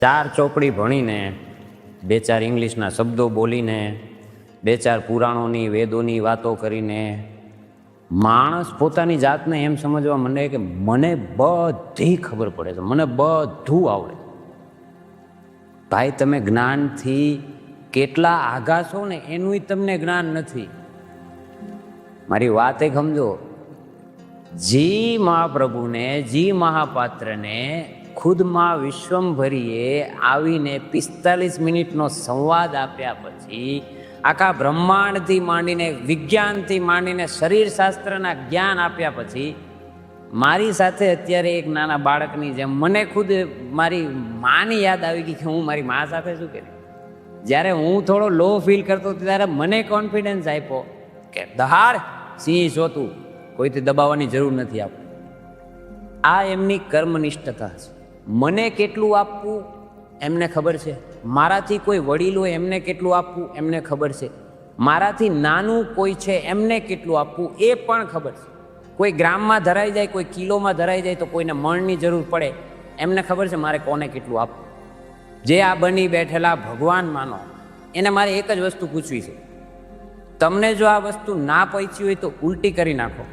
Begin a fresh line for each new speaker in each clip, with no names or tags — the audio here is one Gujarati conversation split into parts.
ચાર ચોપડી ભણીને, બે ચાર ઇંગ્લિશના શબ્દો બોલીને, બે ચાર પુરાણોની વેદોની વાતો કરીને માણસ પોતાની જાતને એમ સમજવા માંડે કે મને બધી ખબર પડે છે, મને બધું આવડે. ભાઈ, તમે જ્ઞાનથી કેટલા આઘા છો ને એનું તમને જ્ઞાન નથી. મારી વાત એક સમજો. જી મહાપ્રભુને, જી મહાપાત્રને ખુદમાં વિશ્વંભરીએ આવીને 45 મિનિટનો સંવાદ આપ્યા પછી, આખા બ્રહ્માંડથી માંડીને, વિજ્ઞાનથી માંડીને, શરીરશાસ્ત્રના જ્ઞાન આપ્યા પછી, મારી સાથે અત્યારે એક નાના બાળકની જેમ મને ખુદ મારી માની યાદ આવી ગઈ કે હું મારી મા સાથે શું કરી. જ્યારે હું થોડો લો ફીલ કરતો ત્યારે મને કોન્ફિડન્સ આપ્યો કે દહાડ સિંહ જોતું, કોઈથી દબાવવાની જરૂર નથી. આપણે આ એમની કર્મનિષ્ઠતા છે. મને કેટલું આપવું એમને ખબર છે, મારાથી કોઈ વડીલ હોય એમને કેટલું આપવું એમને ખબર છે, મારાથી નાનું કોઈ છે એમને કેટલું આપવું એ પણ ખબર છે. કોઈ ગ્રામમાં ધરાઈ જાય, કોઈ કિલોમાં ધરાઈ જાય તો કોઈને મણની જરૂર પડે, એમને ખબર છે મારે કોને કેટલું આપવું. જે આ બની બેઠેલા ભગવાન માનો એને મારે એક જ વસ્તુ પૂછવી છે. તમને જો આ વસ્તુ ના પહોંચી હોય તો ઉલટી કરી નાખો.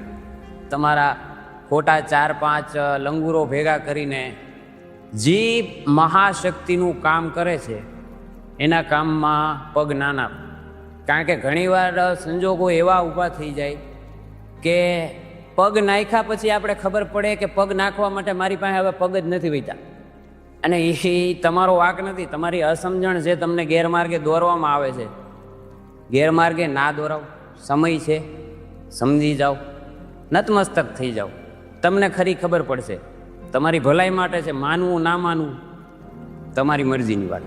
તમારા ખોટા 4-5 લંગુરો ભેગા કરીને જે મહાશક્તિનું કામ કરે છે એના કામમાં પગ ના નાખો. કારણ કે ઘણીવાર સંજોગો એવા ઊભા થઈ જાય કે પગ નાખ્યા પછી આપણે ખબર પડે કે પગ નાખવા માટે મારી પાસે હવે પગ જ નથી વધ્યા. અને એ તમારો વાંક નથી, તમારી અસમજણ છે, તમને ગેરમાર્ગે દોરવામાં આવે છે. ગેરમાર્ગે ના દોરાવ, સમય છે, સમજી જાઓ, નતમસ્તક થઈ જાઓ. તમને ખરી ખબર પડશે. તમારી ભલાઈ માટે છે. માનવું ના માનવું તમારી મરજીની વાત.